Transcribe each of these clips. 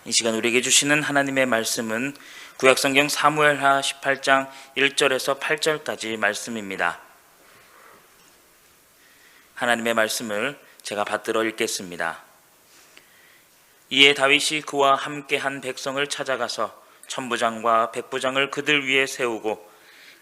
이 시간 우리에게 주시는 하나님의 말씀은 구약성경 사무엘하 18장 1절에서 8절까지 말씀입니다. 하나님의 말씀을 제가 받들어 읽겠습니다. 이에 다윗이 그와 함께한 백성을 찾아가서 천부장과 백부장을 그들 위에 세우고,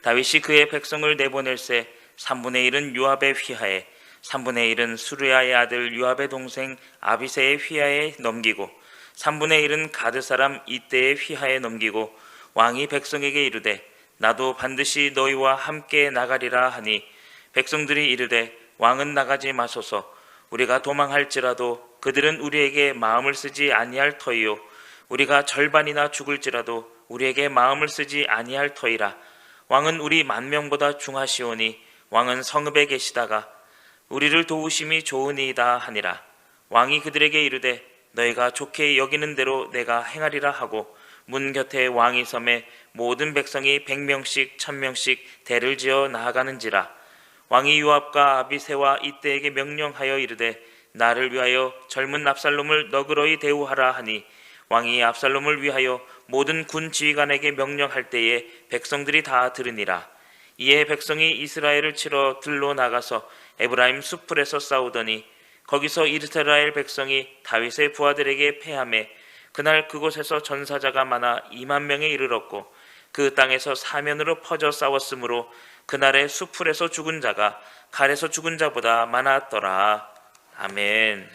다윗이 그의 백성을 내보낼새 3분의 1은 요압의 휘하에, 3분의 1은 수르야의 아들 요압의 동생 아비새의 휘하에 넘기고, 3분의 1은 가드 사람 이때의 휘하에 넘기고, 왕이 백성에게 이르되 나도 반드시 너희와 함께 나가리라 하니, 백성들이 이르되 왕은 나가지 마소서. 우리가 도망할지라도 그들은 우리에게 마음을 쓰지 아니할 터이요, 우리가 절반이나 죽을지라도 우리에게 마음을 쓰지 아니할 터이라. 왕은 우리 10,000명보다 중하시오니 왕은 성읍에 계시다가 우리를 도우심이 좋으니이다 하니라. 왕이 그들에게 이르되 너희가 좋게 여기는 대로 내가 행하리라 하고, 문 곁에 왕이 섬에 모든 백성이 100명씩 1000명씩 대를 지어 나아가는지라. 왕이 요압과 아비새와 이때에게 명령하여 이르되 나를 위하여 젊은 압살롬을 너그러이 대우하라 하니, 왕이 압살롬을 위하여 모든 군 지휘관에게 명령할 때에 백성들이 다 들으니라. 이에 백성이 이스라엘을 치러 들로 나가서 에브라임 수풀에서 싸우더니, 거기서 이스라엘 백성이 다윗의 부하들에게 패하매 그날 그곳에서 전사자가 많아 20,000명에 이르렀고, 그 땅에서 사면으로 퍼져 싸웠으므로 그날의 수풀에서 죽은 자가 칼에서 죽은 자보다 많았더라. 아멘.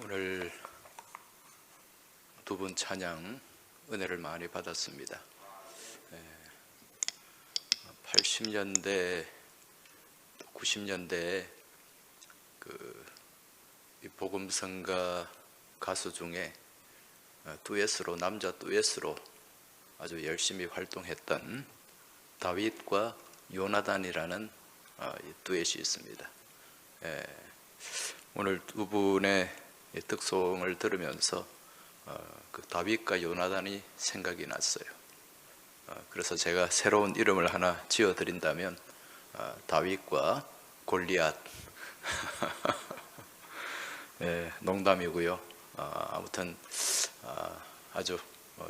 오늘 두 분 찬양 은혜를 많이 받았습니다. 80년대, 90년대에 이 복음성가 가수 중에 듀엣으로, 남자 듀엣으로 아주 열심히 활동했던 다윗과 요나단이라는 듀엣이 있습니다. 오늘 두 분의 특송을 들으면서 그 다윗과 요나단이 생각이 났어요. 그래서 제가 새로운 이름을 하나 지어드린다면 다윗과 골리앗. 농담이고요. 아무튼 아주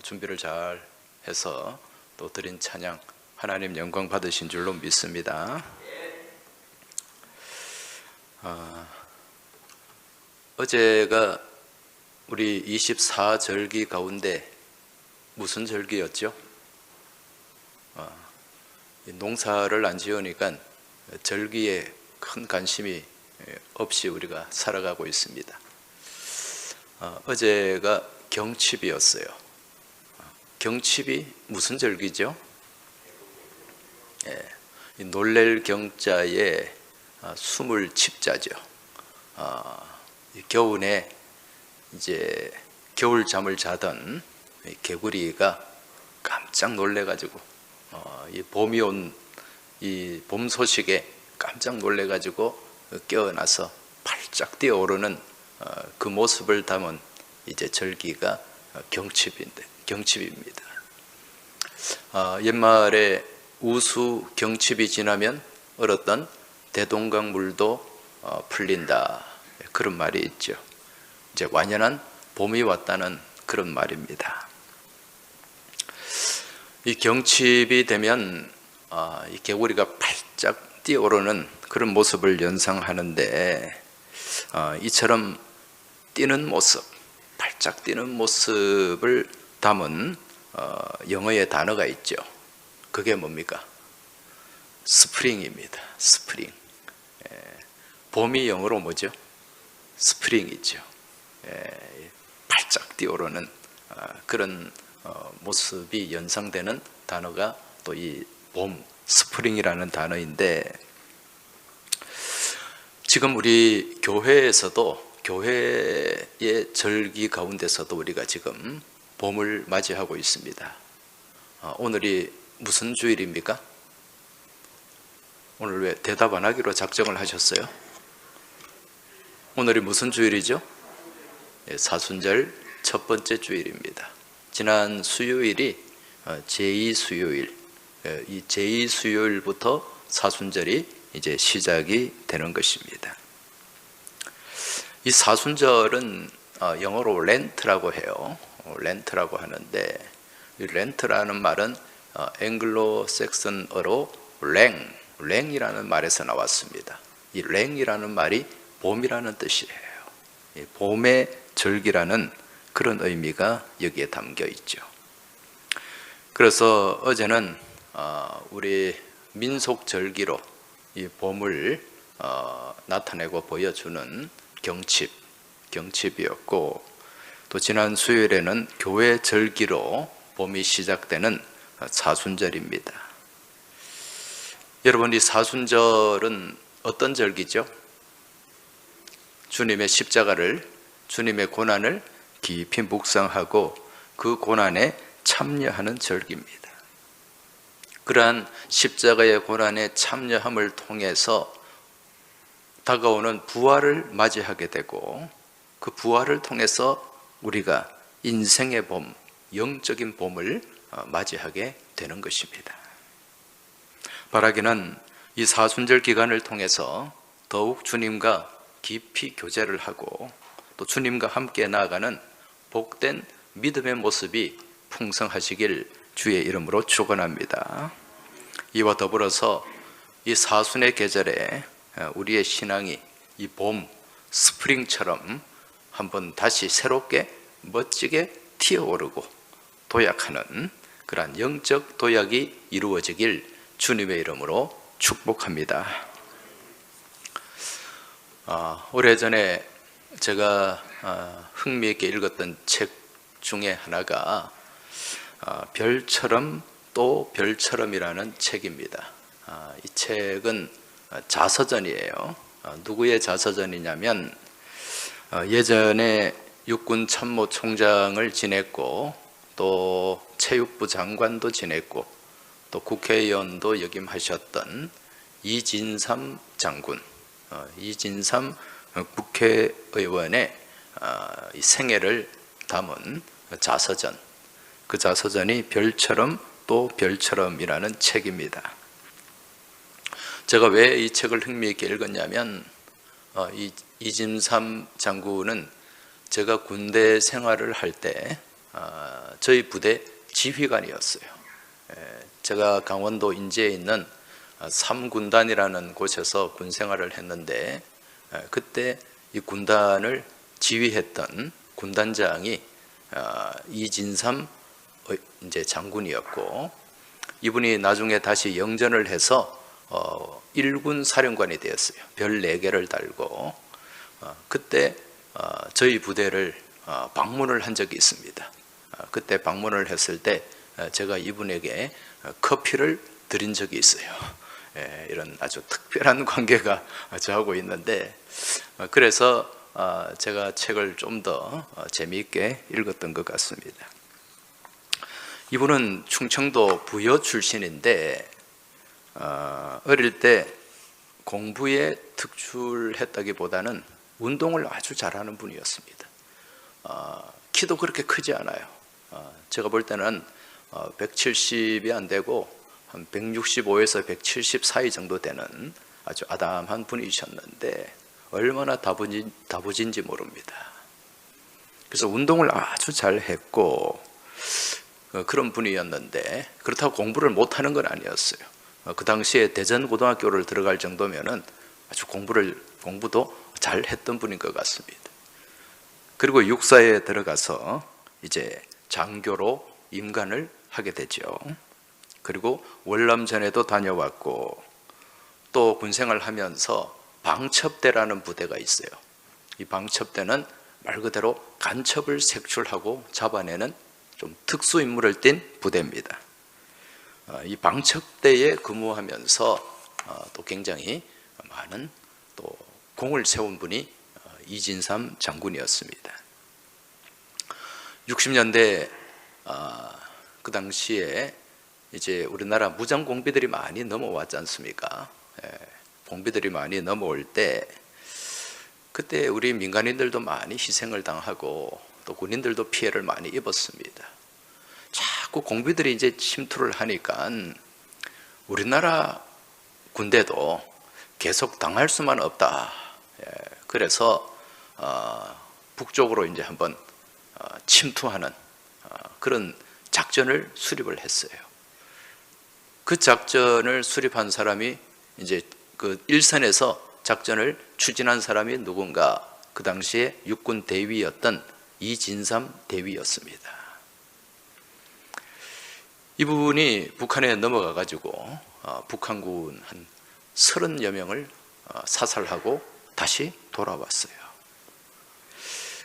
준비를 잘 해서 또 드린 찬양 하나님 영광 받으신 줄로 믿습니다. 어제가 우리 24절기 가운데 무슨 절기였죠? 농사를 안 지으니까 절기에 큰 관심이 없이 우리가 살아가고 있습니다. 어제가 경칩이었어요. 경칩이 무슨 절기죠? 놀랠 경자에 숨을 칩자죠. 겨울에 이제 겨울 잠을 자던 개구리가 깜짝 놀래가지고 이 봄이 온 이 봄 소식에 깜짝 놀래가지고 깨어나서 팔짝 뛰어오르는 그 모습을 담은 이제 절기가 경칩입니다. 옛말에 우수 경칩이 지나면 얼었던 대동강 물도 풀린다, 그런 말이 있죠. 이제 완연한 봄이 왔다는 그런 말입니다. 이 경칩이 되면 이 개구리가 팔짝 뛰어오르는 그런 모습을 연상하는데, 이처럼 뛰는 모습, 팔짝 뛰는 모습을 담은 영어의 단어가 있죠. 그게 뭡니까? 스프링입니다. 스프링. 봄이 영어로 뭐죠? 스프링이죠. 팔짝 뛰어오르는 그런 모습이 연상되는 단어가 또 이 봄, 스프링이라는 단어인데, 지금 우리 교회에서도, 교회의 절기 가운데서도 우리가 지금 봄을 맞이하고 있습니다. 오늘이 무슨 주일입니까? 오늘 왜 대답 안 하기로 작정을 하셨어요? 오늘이 무슨 주일이죠? 사순절 첫 번째 주일입니다. 지난 수요일이 제2수요일, 이 제2수요일부터 사순절이 이제 시작이 되는 것입니다. 이 사순절은 영어로 렌트라고 해요. 렌트라고 하는데, 이 렌트라는 말은 앵글로색슨어로 랭이라는 말에서 나왔습니다. 이 랭이라는 말이 봄이라는 뜻이에요. 이 봄의 절기라는 그런 의미가 여기에 담겨 있죠. 그래서 어제는 우리 민속 절기로 이 봄을 나타내고 보여주는 경칩이었고, 또 지난 수요일에는 교회 절기로 봄이 시작되는 사순절입니다. 여러분, 이 사순절은 어떤 절기죠? 주님의 십자가를, 주님의 고난을 깊이 묵상하고 그 고난에 참여하는 절기입니다. 그러한 십자가의 고난에 참여함을 통해서 다가오는 부활을 맞이하게 되고, 그 부활을 통해서 우리가 인생의 봄, 영적인 봄을 맞이하게 되는 것입니다. 바라기는 이 사순절 기간을 통해서 더욱 주님과 깊이 교제를 하고, 또 주님과 함께 나아가는 복된 믿음의 모습이 풍성하시길 주의 이름으로 축원합니다. 이와 더불어서 이 사순의 계절에 우리의 신앙이 이 봄, 스프링처럼 한번 다시 새롭게 멋지게 튀어오르고 도약하는 그러한 영적 도약이 이루어지길 주님의 이름으로 축복합니다. 오래전에 제가 흥미있게 읽었던 책 중에 하나가 별처럼 또 별처럼이라는 책입니다. 이 책은 자서전이에요. 누구의 자서전이냐면 예전에 육군 참모총장을 지냈고, 또 체육부 장관도 지냈고, 또 국회의원도 역임하셨던 이진삼 장군, 이진삼 국회의원의 이 생애를 담은 자서전, 그 자서전이 별처럼 또 별처럼이라는 책입니다. 제가 왜 이 책을 흥미있게 읽었냐면, 이진삼 장군은 제가 군대 생활을 할 때 저희 부대 지휘관이었어요. 제가 강원도 인제에 있는 3군단이라는 곳에서 군 생활을 했는데, 그때 이 군단을 지휘했던 군단장이 이진삼 이제 장군이었고, 이분이 나중에 다시 영전을 해서 1군 사령관이 되었어요. 별 4개를 달고. 그때 저희 부대를 방문을 한 적이 있습니다. 그때 방문을 했을 때 제가 이분에게 커피를 드린 적이 있어요. 이런 아주 특별한 관계가 저하고 있는데, 그래서 제가 책을 좀 더 재미있게 읽었던 것 같습니다. 이분은 충청도 부여 출신인데, 어릴 때 공부에 특출했다기보다는 운동을 아주 잘하는 분이었습니다. 키도 그렇게 크지 않아요. 제가 볼 때는 170이 안 되고 한 165에서 170 사이 정도 되는 아주 아담한 분이셨는데, 얼마나 다부진지 모릅니다. 그래서 운동을 아주 잘했고 그런 분이었는데, 그렇다고 공부를 못하는 건 아니었어요. 그 당시에 대전고등학교를 들어갈 정도면은 아주 공부도 잘했던 분인 것 같습니다. 그리고 육사에 들어가서 이제 장교로 임관을 하게 되죠. 그리고 월남전에도 다녀왔고, 또 군생활 하면서 방첩대라는 부대가 있어요. 이 방첩대는 말 그대로 간첩을 색출하고 잡아내는 좀 특수 임무를 띈 부대입니다. 이 방첩대에 근무하면서 또 굉장히 많은 또 공을 세운 분이 이진삼 장군이었습니다. 60년대 그 당시에 이제 우리나라 무장 공비들이 많이 넘어왔지 않습니까? 공비들이 많이 넘어올 때 그때 우리 민간인들도 많이 희생을 당하고 또 군인들도 피해를 많이 입었습니다. 자꾸 공비들이 이제 침투를 하니까 우리나라 군대도 계속 당할 수만 없다. 그래서 북쪽으로 이제 한번 침투하는 그런 작전을 수립을 했어요. 그 작전을 수립한 사람이 이제 그 일선에서 작전을 추진한 사람이 누군가, 그 당시에 육군 대위였던 이진삼 대위였습니다. 이분이 북한에 넘어가 가지고 북한군 한 30여 명을 사살하고 다시 돌아왔어요.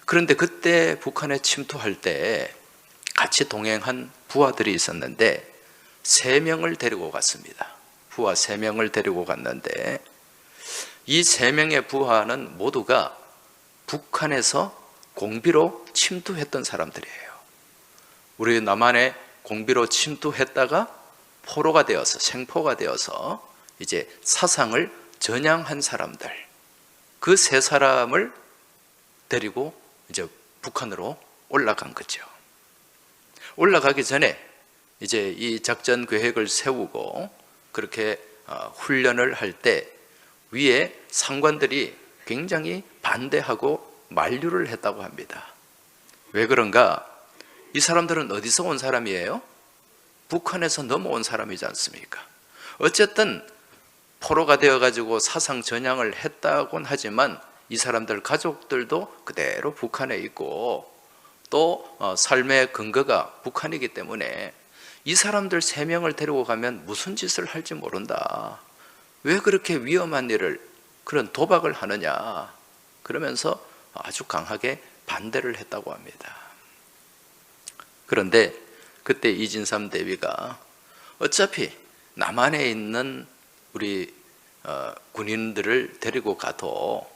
그런데 그때 북한에 침투할 때 같이 동행한 부하들이 있었는데 3명을 데리고 갔습니다. 부하 3명을 데리고 갔는데 이 3명의 부하는 모두가 북한에서 공비로 침투했던 사람들이에요. 우리 남한에 공비로 침투했다가 포로가 되어서, 생포가 되어서 이제 사상을 전향한 사람들, 그 3사람을 데리고 이제 북한으로 올라간 거죠. 올라가기 전에 이제 이 작전 계획을 세우고 그렇게 훈련을 할 때 위에 상관들이 굉장히 반대하고 만류를 했다고 합니다. 왜 그런가? 이 사람들은 어디서 온 사람이에요? 북한에서 넘어온 사람이지 않습니까? 어쨌든 포로가 되어가지고 사상 전향을 했다곤 하지만 이 사람들 가족들도 그대로 북한에 있고 또 삶의 근거가 북한이기 때문에 이 사람들 3명을 데리고 가면 무슨 짓을 할지 모른다. 왜 그렇게 위험한 일을, 그런 도박을 하느냐, 그러면서 아주 강하게 반대를 했다고 합니다. 그런데 그때 이진삼 대위가 어차피 남한에 있는 우리 군인들을 데리고 가도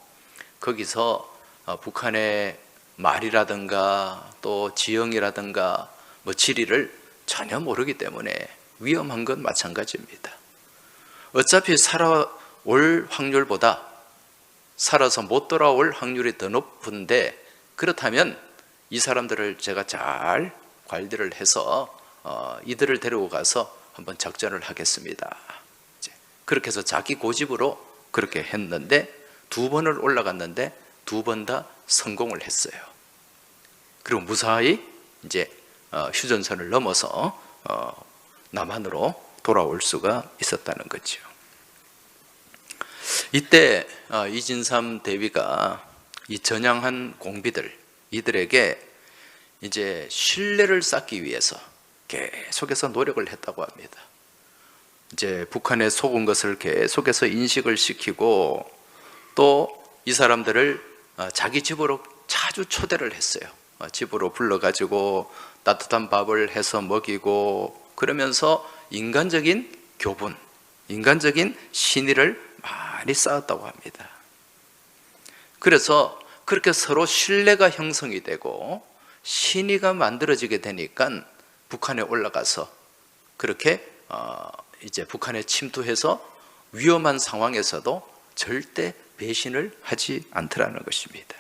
거기서 북한의 말이라든가 또 지형이라든가 뭐 지리를 전혀 모르기 때문에 위험한 건 마찬가지입니다. 어차피 살아올 확률보다 살아서 못 돌아올 확률이 더 높은데, 그렇다면 이 사람들을 제가 잘 관리를 해서 이들을 데리고 가서 한번 작전을 하겠습니다. 그렇게 해서 자기 고집으로 그렇게 했는데 2번을 올라갔는데 2번 다 성공을 했어요. 그리고 무사히 이제 휴전선을 넘어서 남한으로 돌아올 수가 있었다는 거죠. 이때 이진삼 대위가 이 전향한 공비들, 이들에게 이제 신뢰를 쌓기 위해서 계속해서 노력을 했다고 합니다. 이제 북한에 속은 것을 계속해서 인식을 시키고 또 이 사람들을 자기 집으로 자주 초대를 했어요. 집으로 불러가지고 따뜻한 밥을 해서 먹이고, 그러면서 인간적인 교분, 인간적인 신의를 많이 쌓았다고 합니다. 그래서 그렇게 서로 신뢰가 형성이 되고 신의가 만들어지게 되니까 북한에 올라가서 그렇게 이제 북한에 침투해서 위험한 상황에서도 절대 배신을 하지 않더라는 것입니다.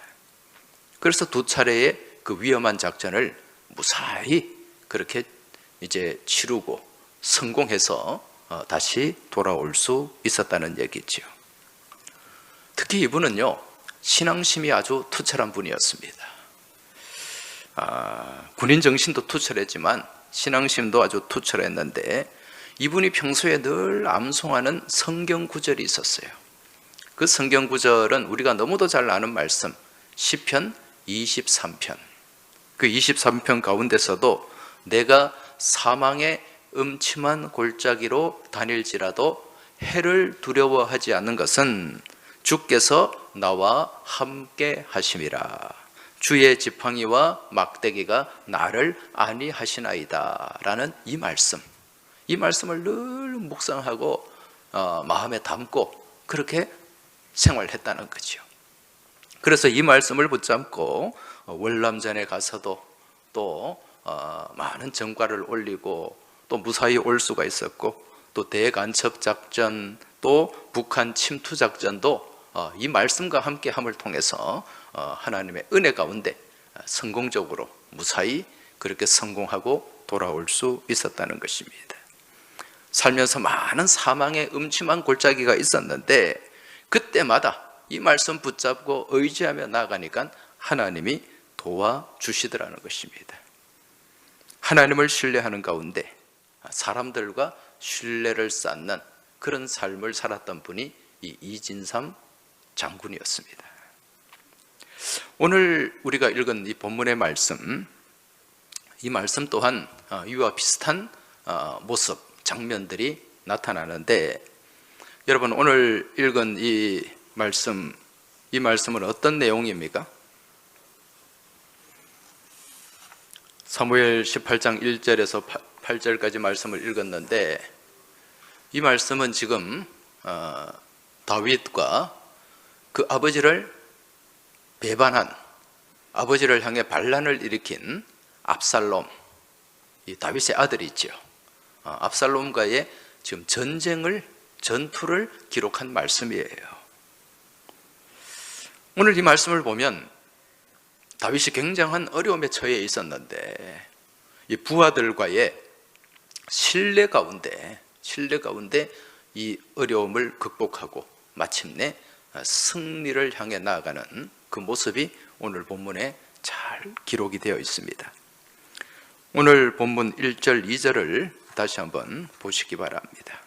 그래서 2차례의 그 위험한 작전을 무사히 그렇게 이제 치르고 성공해서 다시 돌아올 수 있었다는 얘기죠. 특히 이분은요, 신앙심이 아주 투철한 분이었습니다. 군인 정신도 투철했지만 신앙심도 아주 투철했는데, 이분이 평소에 늘 암송하는 성경 구절이 있었어요. 그 성경 구절은 우리가 너무도 잘 아는 말씀, 시편 23편. 그 23편 가운데서도 내가 사망의 음침한 골짜기로 다닐지라도 해를 두려워하지 않는 것은 주께서 나와 함께 하심이라. 주의 지팡이와 막대기가 나를 안위하시나이다 라는 이 말씀을 늘 묵상하고 마음에 담고 그렇게 생활했다는 거죠. 그래서 이 말씀을 붙잡고 월남전에 가서도 또 많은 전과를 올리고 또 무사히 올 수가 있었고, 또 대간첩 작전, 또 북한 침투 작전도 이 말씀과 함께함을 통해서 하나님의 은혜 가운데 성공적으로 무사히 그렇게 성공하고 돌아올 수 있었다는 것입니다. 살면서 많은 사망의 음침한 골짜기가 있었는데 그때마다 이 말씀 붙잡고 의지하며 나아가니까 하나님이 도와주시더라는 것입니다. 하나님을 신뢰하는 가운데 사람들과 신뢰를 쌓는 그런 삶을 살았던 분이 이 이진삼 장군이었습니다. 오늘 우리가 읽은 이 본문의 말씀, 이 말씀 또한 이와 비슷한 모습, 장면들이 나타나는데, 여러분 오늘 읽은 이 말씀은 어떤 내용입니까? 사무엘 18장 1절에서 8절까지 말씀을 읽었는데, 이 말씀은 지금 다윗과 그 아버지를 배반한, 아버지를 향해 반란을 일으킨 압살롬, 이 다윗의 아들이 있죠. 압살롬과의 지금 전투를 기록한 말씀이에요. 오늘 이 말씀을 보면 다윗이 굉장한 어려움에 처해 있었는데 이 부하들과의 신뢰 가운데 이 어려움을 극복하고 마침내 승리를 향해 나아가는 그 모습이 오늘 본문에 잘 기록이 되어 있습니다. 오늘 본문 1절 2절을 다시 한번 보시기 바랍니다.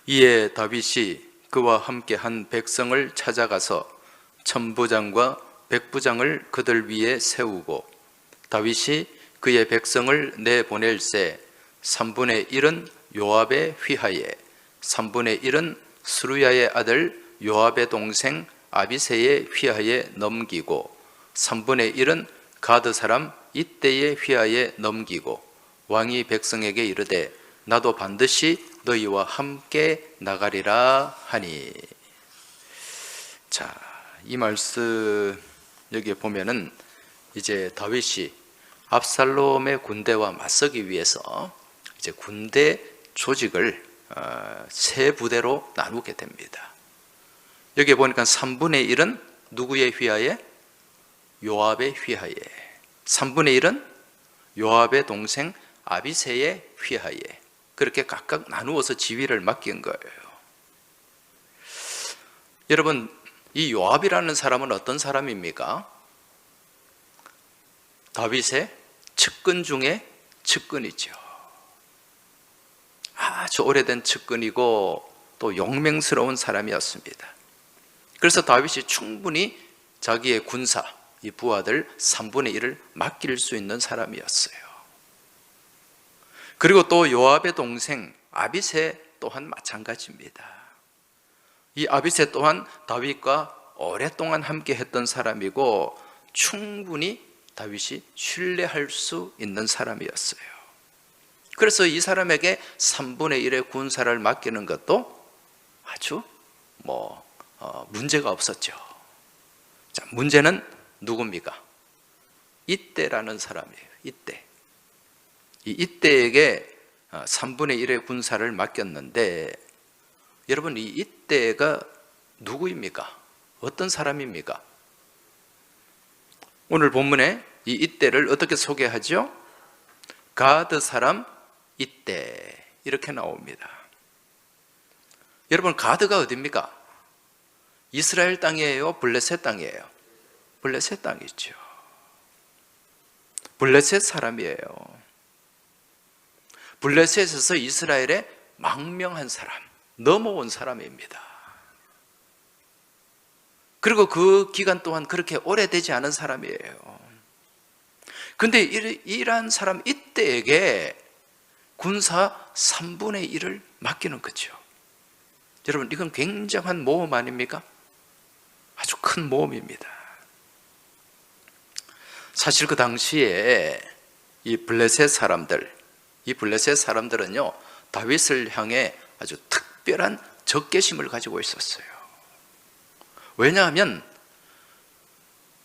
이에 다윗이 그와 함께한 백성을 찾아가서 천부장과 백부장을 그들 위에 세우고 다윗이 그의 백성을 내보낼새 3분의 1은 요압의 휘하에 3분의 1은 스루야의 아들 요압의 동생 아비새의 휘하에 넘기고 3분의 1은 가드 사람 이때의 휘하에 넘기고 왕이 백성에게 이르되 나도 반드시 너희와 함께 나가리라 하니. 자, 이 말씀 여기에 보면은 이제 다윗이 압살롬의 군대와 맞서기 위해서 이제 군대 조직을 세 부대로 나누게 됩니다. 여기에 보니까 3분의 1은 누구의 휘하에? 요압의 휘하에. 3분의 1은 요압의 동생 아비새의 휘하에. 그렇게 각각 나누어서 지휘를 맡긴 거예요. 여러분, 이 요압이라는 사람은 어떤 사람입니까? 다윗의 측근 중에 측근이죠. 아주 오래된 측근이고 또 용맹스러운 사람이었습니다. 그래서 다윗이 충분히 자기의 군사, 이 부하들 3분의 1을 맡길 수 있는 사람이었어요. 그리고 또 요압의 동생 아비새 또한 마찬가지입니다. 이 아비새 또한 다윗과 오랫동안 함께 했던 사람이고 충분히 다윗이 신뢰할 수 있는 사람이었어요. 그래서 이 사람에게 3분의 1의 군사를 맡기는 것도 아주 문제가 없었죠. 자, 문제는 누굽니까? 이때라는 사람이에요. 이때에게 3분의 1의 군사를 맡겼는데, 여러분 이 이때가 누구입니까? 어떤 사람입니까? 오늘 본문에 이 이때를 어떻게 소개하죠? 가드 사람 이때, 이렇게 나옵니다. 여러분 가드가 어디입니까? 이스라엘 땅이에요? 블레셋 땅이에요? 블레셋 땅이죠. 블레셋 사람이에요. 블레셋에서 이스라엘에 망명한 사람, 넘어온 사람입니다. 그리고 그 기간 동안 그렇게 오래되지 않은 사람이에요. 근데 이러한 사람 이때에게 군사 3분의 1을 맡기는 거죠. 여러분 이건 굉장한 모험 아닙니까? 아주 큰 모험입니다. 사실 그 당시에 이 블레셋 사람들은요 다윗을 향해 아주 특별한 적개심을 가지고 있었어요. 왜냐하면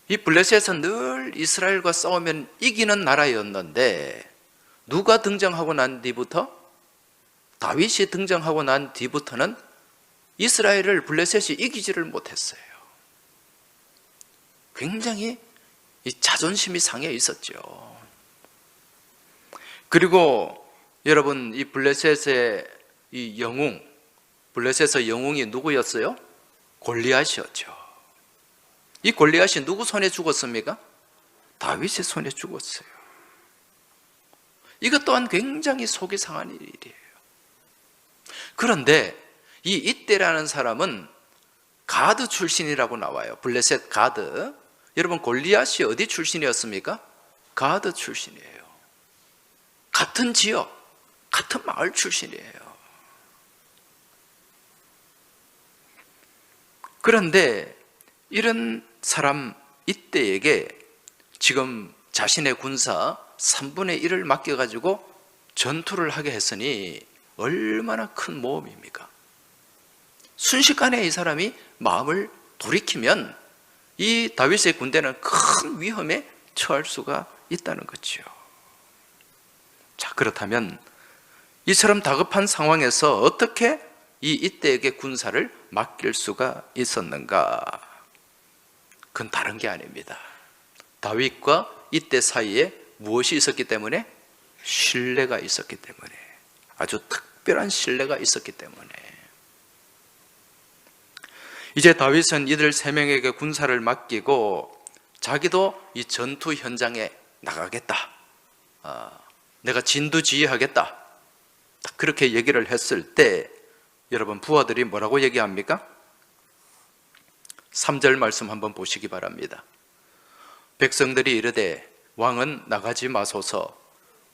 이 블레셋은 늘 이스라엘과 싸우면 이기는 나라였는데 누가 등장하고 난 뒤부터? 다윗이 등장하고 난 뒤부터는 이스라엘을 블레셋이 이기지를 못했어요. 굉장히 이 자존심이 상해 있었죠. 그리고 여러분, 이 블레셋의 이 영웅, 블레셋의 영웅이 누구였어요? 골리앗이었죠. 이 골리앗이 누구 손에 죽었습니까? 다윗의 손에 죽었어요. 이것 또한 굉장히 속이 상한 일이에요. 그런데 이 이때라는 사람은 가드 출신이라고 나와요. 블레셋 가드. 여러분, 골리앗이 어디 출신이었습니까? 가드 출신이에요. 같은 지역, 같은 마을 출신이에요. 그런데 이런 사람 이때에게 지금 자신의 군사 3분의 1을 맡겨가지고 전투를 하게 했으니 얼마나 큰 모험입니까? 순식간에 이 사람이 마음을 돌이키면 이 다윗의 군대는 큰 위험에 처할 수가 있다는 거죠. 자, 그렇다면 이처럼 다급한 상황에서 어떻게 이 이때에게 군사를 맡길 수가 있었는가? 그건 다른 게 아닙니다. 다윗과 이때 사이에 무엇이 있었기 때문에? 신뢰가 있었기 때문에, 아주 특별한 신뢰가 있었기 때문에. 이제 다윗은 이들 3명에게 군사를 맡기고 자기도 이 전투 현장에 나가겠다, 내가 진두지휘하겠다, 그렇게 얘기를 했을 때 여러분, 부하들이 뭐라고 얘기합니까? 3절 말씀 한번 보시기 바랍니다. 백성들이 이르되 왕은 나가지 마소서.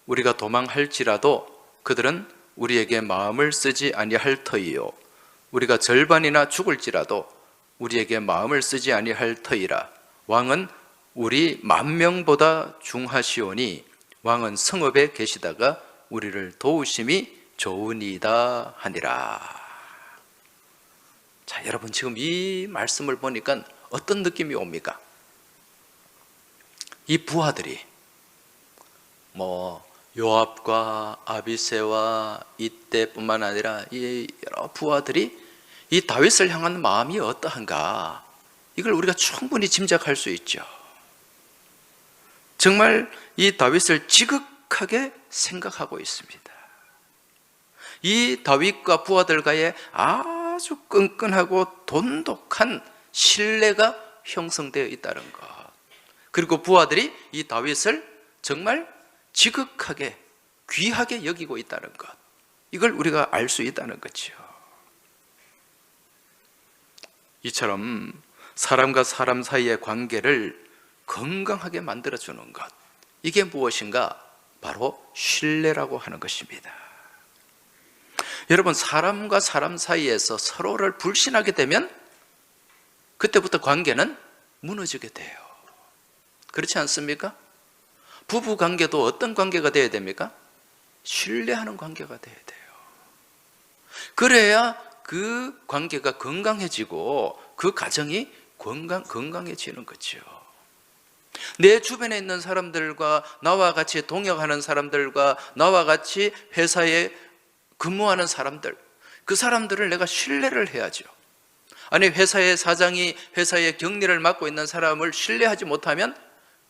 우리가 도망할지라도 그들은 우리에게 마음을 쓰지 아니할 터이요, 우리가 절반이나 죽을지라도 우리에게 마음을 쓰지 아니할 터이라. 왕은 우리 10,000명보다 중하시오니 왕은 성읍에 계시다가 우리를 도우심이 좋으니이다 하니라. 자, 여러분, 지금 이 말씀을 보니까 어떤 느낌이 옵니까? 이 부하들이 요압과 아비새와 이때뿐만 아니라 이 여러 부하들이 이 다윗을 향한 마음이 어떠한가, 이걸 우리가 충분히 짐작할 수 있죠. 정말 이 다윗을 지극하게 생각하고 있습니다. 이 다윗과 부하들과의 아주 끈끈하고 돈독한 신뢰가 형성되어 있다는 것, 그리고 부하들이 이 다윗을 정말 지극하게 귀하게 여기고 있다는 것, 이걸 우리가 알 수 있다는 거죠. 이처럼 사람과 사람 사이의 관계를 건강하게 만들어주는 것, 이게 무엇인가? 바로 신뢰라고 하는 것입니다. 여러분, 사람과 사람 사이에서 서로를 불신하게 되면 그때부터 관계는 무너지게 돼요. 그렇지 않습니까? 부부 관계도 어떤 관계가 되어야 됩니까? 신뢰하는 관계가 되어야 돼요. 그래야 그 관계가 건강해지고 그 가정이 건강해지는 거죠. 내 주변에 있는 사람들과, 나와 같이 동역하는 사람들과, 나와 같이 회사에 근무하는 사람들, 그 사람들을 내가 신뢰를 해야죠. 아니, 회사의 사장이 회사의 격리를 맡고 있는 사람을 신뢰하지 못하면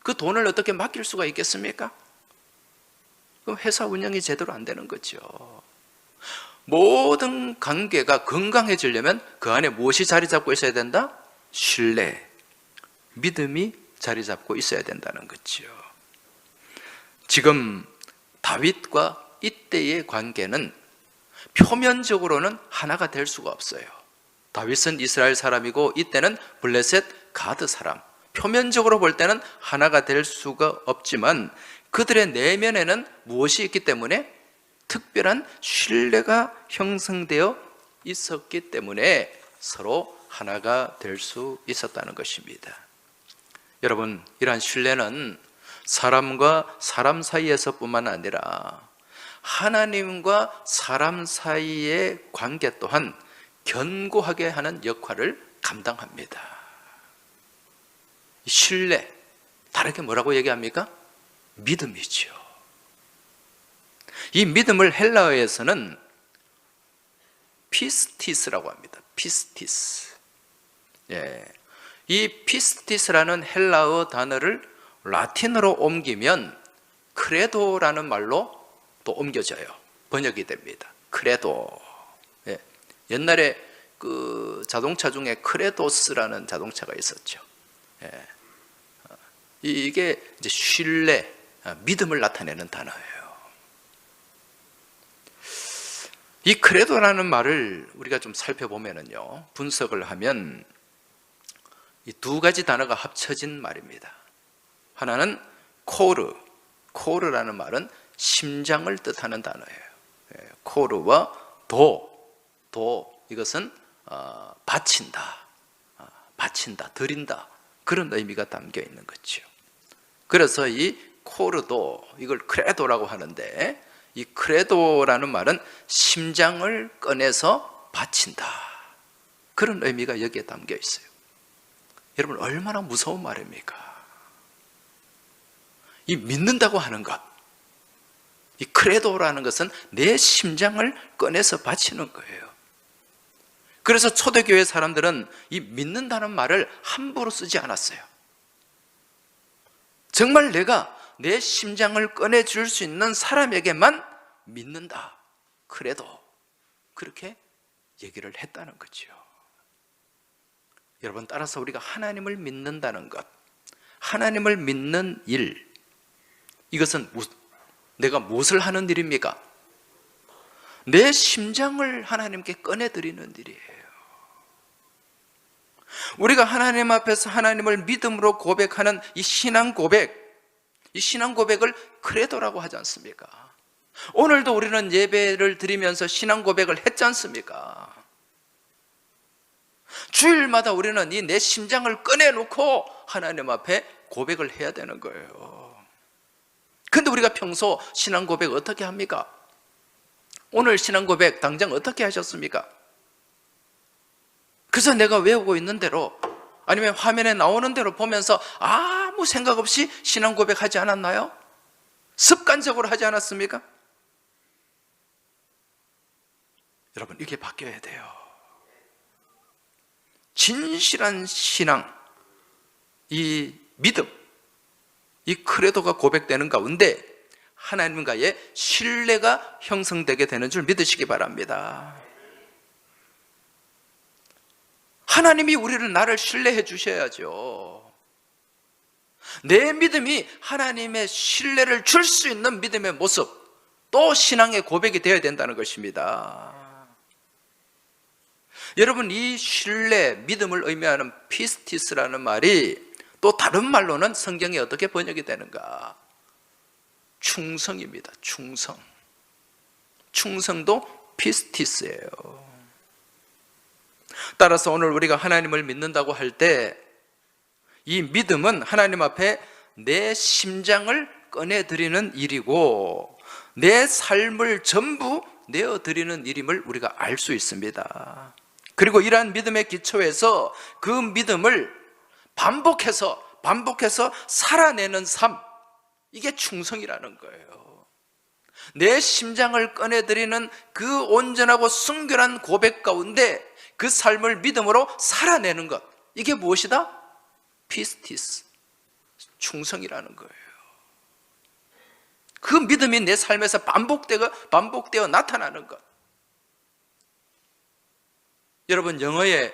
그 돈을 어떻게 맡길 수가 있겠습니까? 그럼 회사 운영이 제대로 안 되는 거죠. 모든 관계가 건강해지려면 그 안에 무엇이 자리 잡고 있어야 된다? 신뢰, 믿음이 자리 잡고 있어야 된다는 거죠. 지금 다윗과 이때의 관계는 표면적으로는 하나가 될 수가 없어요. 다윗은 이스라엘 사람이고 이때는 블레셋 가드 사람, 표면적으로 볼 때는 하나가 될 수가 없지만 그들의 내면에는 무엇이 있기 때문에? 특별한 신뢰가 형성되어 있었기 때문에 서로 하나가 될 수 있었다는 것입니다. 여러분, 이러한 신뢰는 사람과 사람 사이에서뿐만 아니라 하나님과 사람 사이의 관계 또한 견고하게 하는 역할을 감당합니다. 신뢰, 다르게 뭐라고 얘기합니까? 믿음이죠. 이 믿음을 헬라어에서는 피스티스라고 합니다. 피스티스. 예. 이 피스티스라는 헬라어 단어를 라틴어로 옮기면 크레도라는 말로 또 옮겨져요. 번역이 됩니다. 크레도. 예. 옛날에 그 자동차 중에 크레도스라는 자동차가 있었죠. 예. 이게 이제 신뢰, 믿음을 나타내는 단어예요. 이 크레도라는 말을 우리가 좀 살펴보면은요, 분석을 하면 이 두 가지 단어가 합쳐진 말입니다. 하나는 코르라는 말은 심장을 뜻하는 단어예요. 코르와 이것은 바친다, 드린다, 그런 의미가 담겨 있는 거죠. 그래서 이 코르도, 이걸 크레도라고 하는데, 이 크레도라는 말은 심장을 꺼내서 바친다, 그런 의미가 여기에 담겨 있어요. 여러분, 얼마나 무서운 말입니까? 이 믿는다고 하는 것, 이 크레도라는 것은 내 심장을 꺼내서 바치는 거예요. 그래서 초대교회 사람들은 이 믿는다는 말을 함부로 쓰지 않았어요. 정말 내가 내 심장을 꺼내줄 수 있는 사람에게만 믿는다, 그래도 그렇게 얘기를 했다는 거죠. 여러분, 따라서 우리가 하나님을 믿는다는 것, 하나님을 믿는 일, 이것은 내가 무엇을 하는 일입니까? 내 심장을 하나님께 꺼내드리는 일이에요. 우리가 하나님 앞에서 하나님을 믿음으로 고백하는 이 신앙 고백을 크레도라고 하지 않습니까? 오늘도 우리는 예배를 드리면서 신앙 고백을 했지 않습니까? 주일마다 우리는 이 내 심장을 꺼내놓고 하나님 앞에 고백을 해야 되는 거예요. 근데 우리가 평소 신앙 고백 어떻게 합니까? 오늘 신앙 고백 당장 어떻게 하셨습니까? 그래서 내가 외우고 있는 대로, 아니면 화면에 나오는 대로 보면서 아무 생각 없이 신앙 고백하지 않았나요? 습관적으로 하지 않았습니까? 여러분, 이게 바뀌어야 돼요. 진실한 신앙, 이 믿음, 이 크레도가 고백되는 가운데 하나님과의 신뢰가 형성되게 되는 줄 믿으시기 바랍니다. 하나님이 나를 신뢰해 주셔야죠. 내 믿음이 하나님의 신뢰를 줄 수 있는 믿음의 모습, 또 신앙의 고백이 되어야 된다는 것입니다. 여러분, 이 신뢰, 믿음을 의미하는 피스티스라는 말이 또 다른 말로는 성경에 어떻게 번역이 되는가? 충성입니다. 충성도 피스티스예요. 따라서 오늘 우리가 하나님을 믿는다고 할 때 이 믿음은 하나님 앞에 내 심장을 꺼내드리는 일이고 내 삶을 전부 내어드리는 일임을 우리가 알 수 있습니다. 그리고 이러한 믿음의 기초에서 그 믿음을 반복해서 살아내는 삶, 이게 충성이라는 거예요. 내 심장을 꺼내드리는 그 온전하고 순결한 고백 가운데 그 삶을 믿음으로 살아내는 것, 이게 무엇이다? 피스티스, 충성이라는 거예요. 그 믿음이 내 삶에서 반복되어 나타나는 것. 여러분, 영어의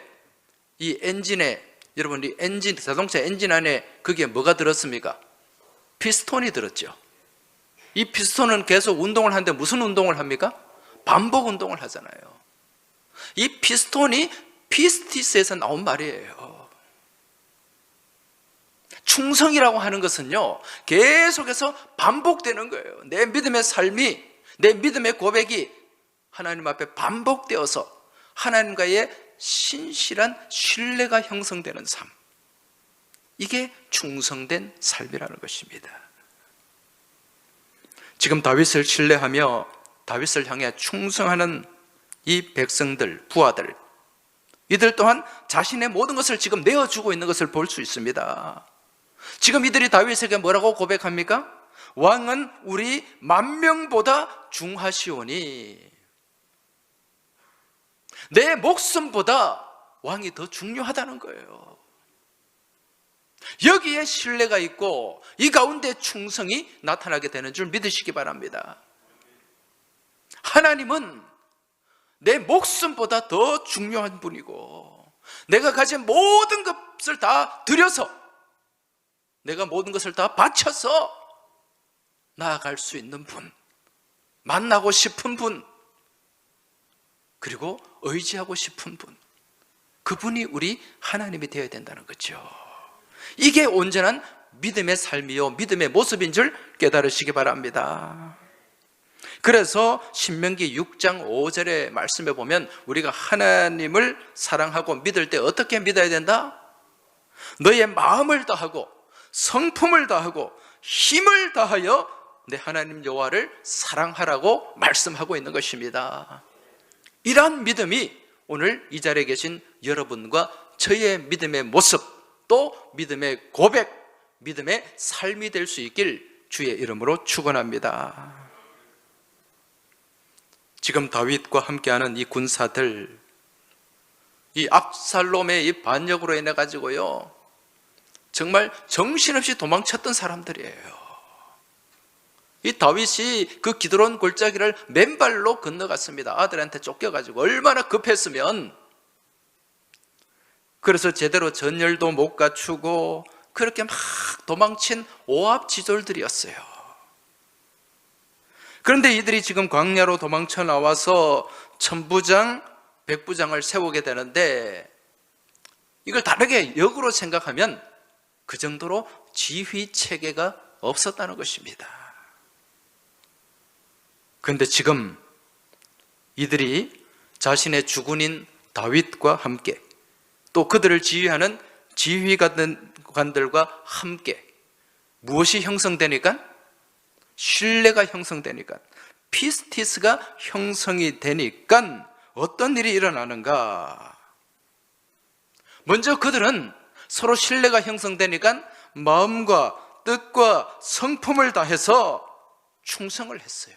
이 엔진에, 여러분, 이 엔진, 자동차 엔진 안에 거기에 뭐가 들었습니까? 피스톤이 들었죠. 이 피스톤은 계속 운동을 하는데 무슨 운동을 합니까? 반복 운동을 하잖아요. 이 피스톤이 피스티스에서 나온 말이에요. 충성이라고 하는 것은요, 계속해서 반복되는 거예요. 내 믿음의 삶이, 내 믿음의 고백이 하나님 앞에 반복되어서 하나님과의 신실한 신뢰가 형성되는 삶, 이게 충성된 삶이라는 것입니다. 지금 다윗을 신뢰하며 다윗을 향해 충성하는 이 백성들, 부하들, 이들 또한 자신의 모든 것을 지금 내어주고 있는 것을 볼 수 있습니다. 지금 이들이 다윗에게 뭐라고 고백합니까? 왕은 우리 10,000명보다 중하시오니. 내 목숨보다 왕이 더 중요하다는 거예요. 여기에 신뢰가 있고 이 가운데 충성이 나타나게 되는 줄 믿으시기 바랍니다. 하나님은 내 목숨보다 더 중요한 분이고, 내가 가진 모든 것을 다 들여서, 내가 모든 것을 다 바쳐서 나아갈 수 있는 분, 만나고 싶은 분, 그리고 의지하고 싶은 분, 그분이 우리 하나님이 되어야 된다는 거죠. 이게 온전한 믿음의 삶이요, 믿음의 모습인 줄 깨달으시기 바랍니다. 그래서 신명기 6장 5절의 말씀에 보면 우리가 하나님을 사랑하고 믿을 때 어떻게 믿어야 된다? 너의 마음을 다하고 성품을 다하고 힘을 다하여 내 하나님 여호와를 사랑하라고 말씀하고 있는 것입니다. 이러한 믿음이 오늘 이 자리에 계신 여러분과 저의 믿음의 모습, 또 믿음의 고백, 믿음의 삶이 될 수 있길 주의 이름으로 축원합니다. 지금 다윗과 함께하는 이 군사들, 이 압살롬의 이 반역으로 인해 가지고요, 정말 정신없이 도망쳤던 사람들이에요. 이 다윗이 그 기드론 골짜기를 맨발로 건너갔습니다. 아들한테 쫓겨가지고. 얼마나 급했으면. 그래서 제대로 전열도 못 갖추고 그렇게 막 도망친 오합지졸들이었어요. 그런데 이들이 지금 광야로 도망쳐 나와서 천부장, 백부장을 세우게 되는데, 이걸 다르게 역으로 생각하면 그 정도로 지휘 체계가 없었다는 것입니다. 그런데 지금 이들이 자신의 주군인 다윗과 함께, 또 그들을 지휘하는 지휘관들과 함께 무엇이 형성되니까? 신뢰가 형성되니까, 피스티스가 형성이 되니까 어떤 일이 일어나는가? 먼저 그들은 서로 신뢰가 형성되니까 마음과 뜻과 성품을 다해서 충성을 했어요.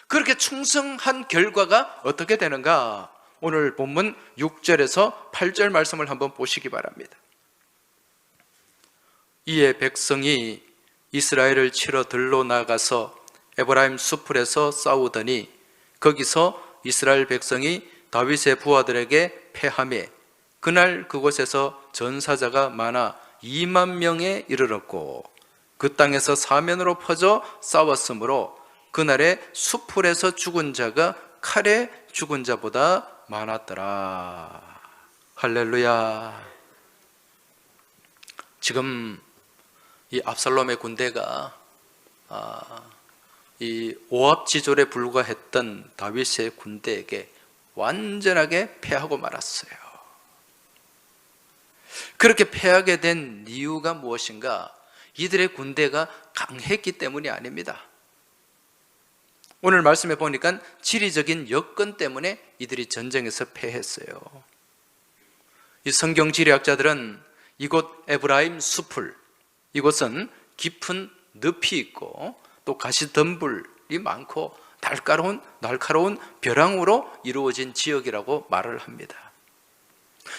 그렇게 충성한 결과가 어떻게 되는가? 오늘 본문 6절에서 8절 말씀을 한번 보시기 바랍니다. 이에 백성이 이스라엘을 치러 들로 나가서 에브라임 수풀에서 싸우더니 거기서 이스라엘 백성이 다윗의 부하들에게 패하매 그날 그곳에서 전사자가 많아 2만 명에 이르렀고 그 땅에서 사면으로 퍼져 싸웠으므로 그날에 수풀에서 죽은 자가 칼에 죽은 자보다 많았더라. 할렐루야. 지금 이 압살롬의 군대가 이 오합지졸에 불과했던 다윗의 군대에게 완전하게 패하고 말았어요. 그렇게 패하게 된 이유가 무엇인가? 이들의 군대가 강했기 때문이 아닙니다. 오늘 말씀에 보니까 지리적인 여건 때문에 이들이 전쟁에서 패했어요. 이 성경 지리학자들은 이곳 에브라임 수풀, 이곳은 깊은 늪이 있고 또 가시덤불이 많고 날카로운 벼랑으로 이루어진 지역이라고 말을 합니다.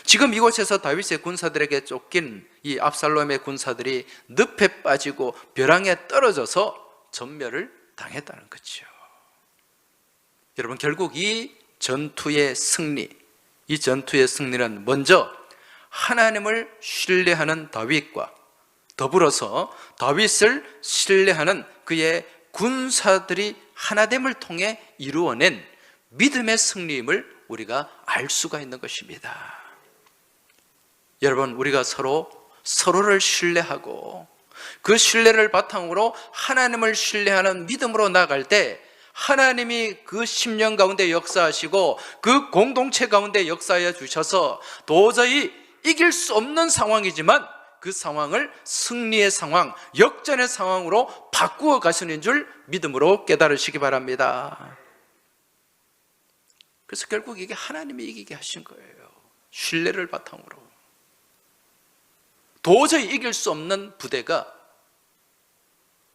지금 이곳에서 다윗의 군사들에게 쫓긴 이 압살롬의 군사들이 늪에 빠지고 벼랑에 떨어져서 전멸을 당했다는 거죠. 여러분, 결국 이 전투의 승리는 먼저 하나님을 신뢰하는 다윗과 더불어서 다윗을 신뢰하는 그의 군사들이 하나됨을 통해 이루어낸 믿음의 승리임을 우리가 알 수가 있는 것입니다. 여러분, 우리가 서로를 신뢰하고 그 신뢰를 바탕으로 하나님을 신뢰하는 믿음으로 나아갈 때 하나님이 그 심령 가운데 역사하시고 그 공동체 가운데 역사하여 주셔서 도저히 이길 수 없는 상황이지만 그 상황을 승리의 상황, 역전의 상황으로 바꾸어 가시는 줄 믿음으로 깨달으시기 바랍니다. 그래서 결국 이게 하나님이 이기게 하신 거예요. 신뢰를 바탕으로. 도저히 이길 수 없는 부대가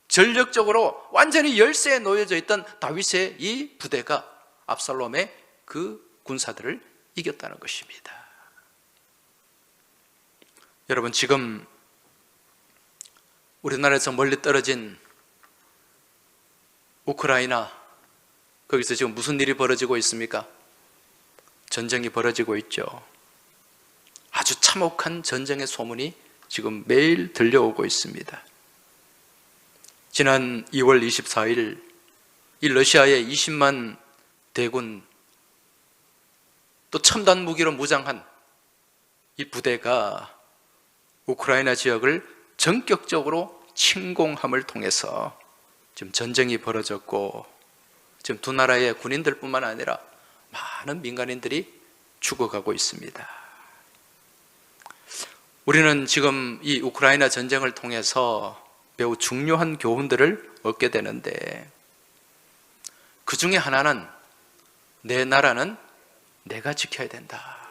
전력적으로 완전히 열세에 놓여져 있던 다윗의 이 부대가 압살롬의 그 군사들을 이겼다는 것입니다. 여러분, 지금 우리나라에서 멀리 떨어진 우크라이나, 거기서 지금 무슨 일이 벌어지고 있습니까? 전쟁이 벌어지고 있죠. 아주 참혹한 전쟁의 소문이 지금 매일 들려오고 있습니다. 지난 2월 24일 이 러시아의 20만 대군, 또 첨단 무기로 무장한 이 부대가 우크라이나 지역을 전격적으로 침공함을 통해서 지금 전쟁이 벌어졌고, 지금 두 나라의 군인들뿐만 아니라 많은 민간인들이 죽어가고 있습니다. 우리는 지금 이 우크라이나 전쟁을 통해서 매우 중요한 교훈들을 얻게 되는데, 그 중에 하나는 내 나라는 내가 지켜야 된다.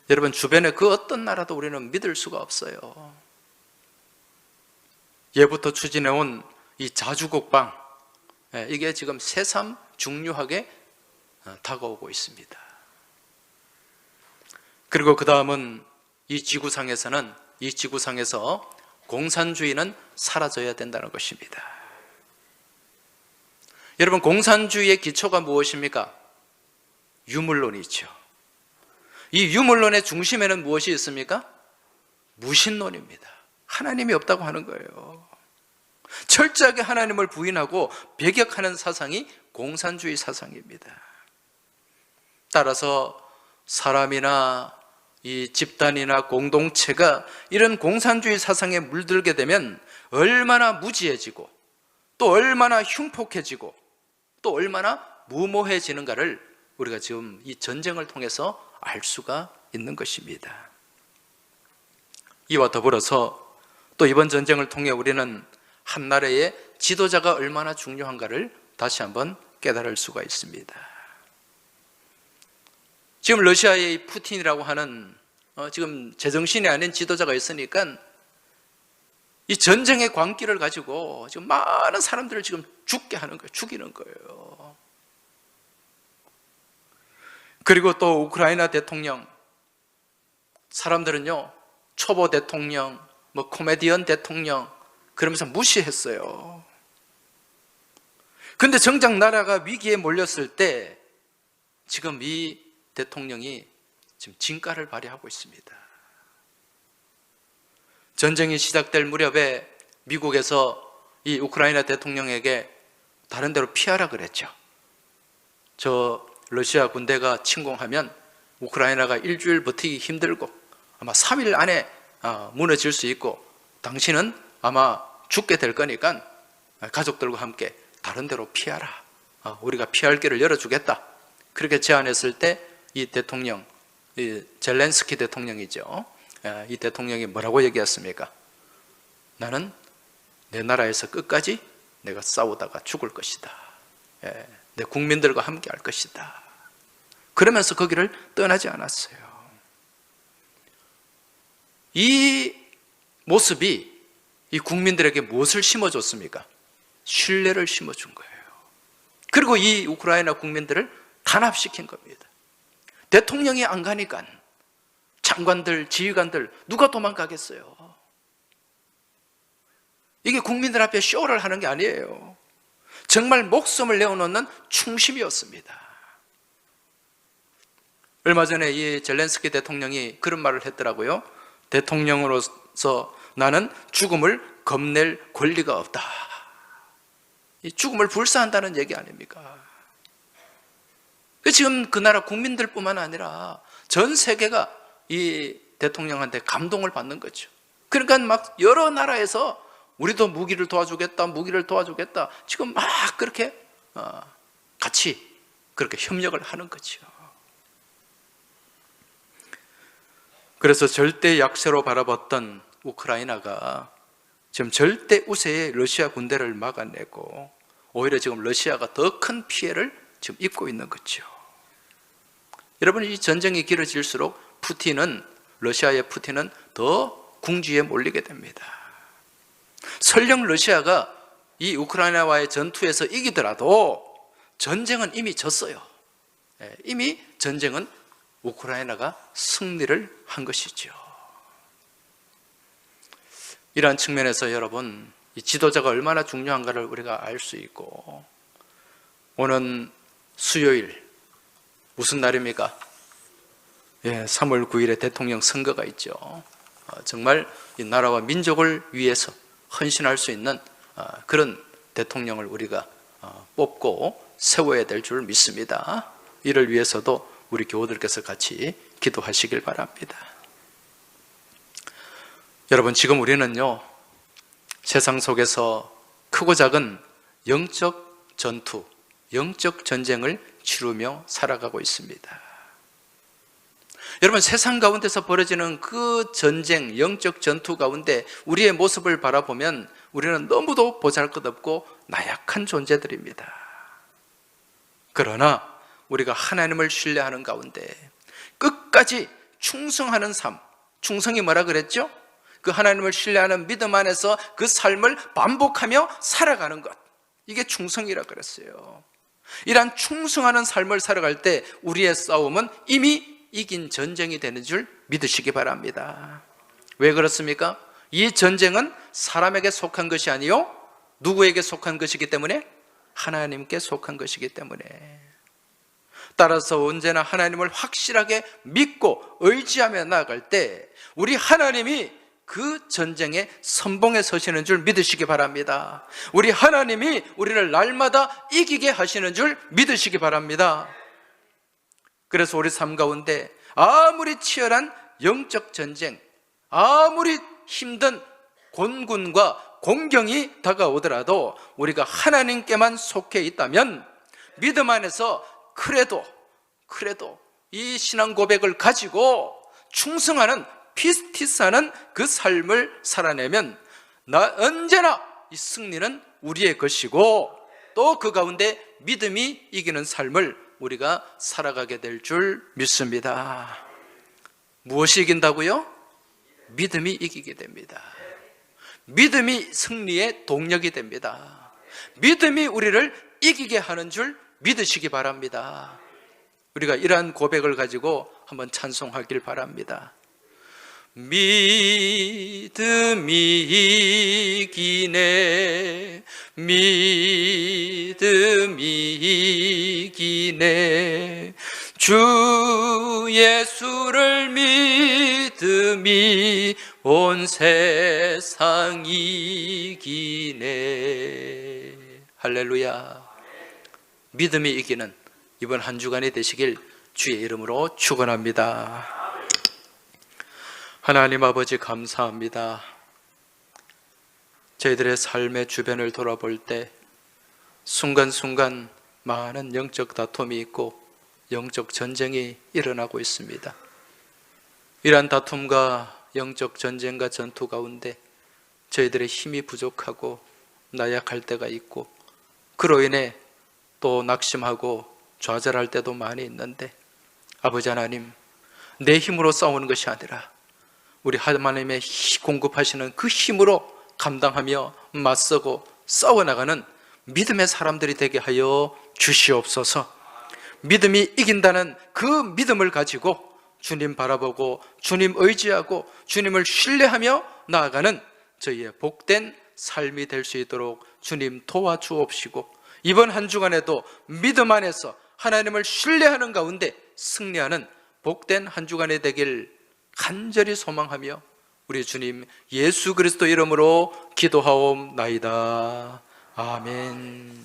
여러분, 주변에 그 어떤 나라도 우리는 믿을 수가 없어요. 예부터 추진해온 이 자주국방, 이게 지금 새삼 중요하게 다가오고 있습니다. 그리고 그 다음은 이 지구상에서 공산주의는 사라져야 된다는 것입니다. 여러분, 공산주의의 기초가 무엇입니까? 유물론이죠. 이 유물론의 중심에는 무엇이 있습니까? 무신론입니다. 하나님이 없다고 하는 거예요. 철저하게 하나님을 부인하고 배격하는 사상이 공산주의 사상입니다. 따라서 사람이나 이 집단이나 공동체가 이런 공산주의 사상에 물들게 되면 얼마나 무지해지고, 또 얼마나 흉폭해지고, 또 얼마나 무모해지는가를 우리가 지금 이 전쟁을 통해서 알 수가 있는 것입니다. 이와 더불어서 또 이번 전쟁을 통해 우리는 한 나라의 지도자가 얼마나 중요한가를 다시 한번 깨달을 수가 있습니다. 지금 러시아의 푸틴이라고 하는 지금 제정신이 아닌 지도자가 있으니까 이 전쟁의 광기를 가지고 지금 많은 사람들을 지금 죽게 하는 거예요. 죽이는 거예요. 그리고 또 우크라이나 대통령, 사람들은요, 초보 대통령, 코미디언 대통령 그러면서 무시했어요. 근데 정작 나라가 위기에 몰렸을 때 지금 이 대통령이 지금 진가를 발휘하고 있습니다. 전쟁이 시작될 무렵에 미국에서 이 우크라이나 대통령에게 다른 데로 피하라 그랬죠. 저 러시아 군대가 침공하면 우크라이나가 일주일 버티기 힘들고 아마 3일 안에 무너질 수 있고, 당신은 아마 죽게 될 거니까 가족들과 함께 다른 데로 피하라. 우리가 피할 길을 열어주겠다. 그렇게 제안했을 때 이 대통령, 이 젤렌스키 대통령이죠. 이 대통령이 뭐라고 얘기했습니까? 나는 내 나라에서 끝까지 내가 싸우다가 죽을 것이다. 내 국민들과 함께 할 것이다. 그러면서 거기를 떠나지 않았어요. 이 모습이 이 국민들에게 무엇을 심어줬습니까? 신뢰를 심어준 거예요. 그리고 이 우크라이나 국민들을 단합시킨 겁니다. 대통령이 안 가니까 장관들, 지휘관들 누가 도망가겠어요? 이게 국민들 앞에 쇼를 하는 게 아니에요. 정말 목숨을 내어놓는 충심이었습니다. 얼마 전에 이 젤렌스키 대통령이 그런 말을 했더라고요. 대통령으로서 나는 죽음을 겁낼 권리가 없다. 이 죽음을 불사한다는 얘기 아닙니까? 지금 그 나라 국민들뿐만 아니라 전 세계가 이 대통령한테 감동을 받는 거죠. 그러니까 막 여러 나라에서 우리도 무기를 도와주겠다 지금 막 그렇게 같이 그렇게 협력을 하는 거죠. 그래서 절대 약세로 바라봤던 우크라이나가 지금 절대 우세의 러시아 군대를 막아내고 오히려 지금 러시아가 더 큰 피해를 지금 입고 있는 거죠. 여러분, 이 전쟁이 길어질수록 러시아의 푸틴은 더 궁지에 몰리게 됩니다. 설령 러시아가 이 우크라이나와의 전투에서 이기더라도 전쟁은 이미 졌어요. 이미 전쟁은 우크라이나가 승리를 한 것이죠. 이러한 측면에서 여러분, 이 지도자가 얼마나 중요한가를 우리가 알 수 있고, 오는 수요일 무슨 날입니까? 3월 9일에 대통령 선거가 있죠. 정말 이 나라와 민족을 위해서 헌신할 수 있는 그런 대통령을 우리가 뽑고 세워야 될 줄 믿습니다. 이를 위해서도 우리 교우들께서 같이 기도하시길 바랍니다. 여러분, 지금 우리는요, 세상 속에서 크고 작은 영적 전투, 영적 전쟁을 치르며 살아가고 있습니다. 여러분, 세상 가운데서 벌어지는 그 전쟁, 영적 전투 가운데 우리의 모습을 바라보면 우리는 너무도 보잘것없고 나약한 존재들입니다. 그러나 우리가 하나님을 신뢰하는 가운데 끝까지 충성하는 삶, 충성이 뭐라 그랬죠? 그 하나님을 신뢰하는 믿음 안에서 그 삶을 반복하며 살아가는 것, 이게 충성이라 그랬어요. 이러한 충성하는 삶을 살아갈 때 우리의 싸움은 이미 이긴 전쟁이 되는 줄 믿으시기 바랍니다. 왜 그렇습니까? 이 전쟁은 사람에게 속한 것이 아니요, 누구에게 속한 것이기 때문에? 하나님께 속한 것이기 때문에. 따라서 언제나 하나님을 확실하게 믿고 의지하며 나아갈 때 우리 하나님이 그 전쟁에 선봉에 서시는 줄 믿으시기 바랍니다. 우리 하나님이 우리를 날마다 이기게 하시는 줄 믿으시기 바랍니다. 그래서 우리 삶 가운데 아무리 치열한 영적 전쟁, 아무리 힘든 곤군과 공경이 다가오더라도 우리가 하나님께만 속해 있다면 믿음 안에서 그래도 이 신앙 고백을 가지고 충성하는 피스티스하는 그 삶을 살아내면 언제나 이 승리는 우리의 것이고, 또 그 가운데 믿음이 이기는 삶을 우리가 살아가게 될 줄 믿습니다. 무엇이 이긴다고요? 믿음이 이기게 됩니다. 믿음이 승리의 동력이 됩니다. 믿음이 우리를 이기게 하는 줄 믿으시기 바랍니다. 우리가 이러한 고백을 가지고 한번 찬송하길 바랍니다. 믿음이 이기네, 믿음이 이기네, 주 예수를 믿음이 온 세상 이기네. 할렐루야. 믿음이 이기는 이번 한 주간이 되시길 주의 이름으로 축원합니다. 하나님 아버지, 감사합니다. 저희들의 삶의 주변을 돌아볼 때 순간순간 많은 영적 다툼이 있고 영적 전쟁이 일어나고 있습니다. 이러한 다툼과 영적 전쟁과 전투 가운데 저희들의 힘이 부족하고 나약할 때가 있고, 그로 인해 또 낙심하고 좌절할 때도 많이 있는데, 아버지 하나님, 내 힘으로 싸우는 것이 아니라 우리 하나님의 공급하시는 그 힘으로 감당하며 맞서고 싸워나가는 믿음의 사람들이 되게 하여 주시옵소서. 믿음이 이긴다는 그 믿음을 가지고 주님 바라보고 주님 의지하고 주님을 신뢰하며 나아가는 저희의 복된 삶이 될 수 있도록 주님 도와주옵시고, 이번 한 주간에도 믿음 안에서 하나님을 신뢰하는 가운데 승리하는 복된 한 주간이 되길 간절히 소망하며 우리 주님 예수 그리스도 이름으로 기도하옵나이다. 아멘.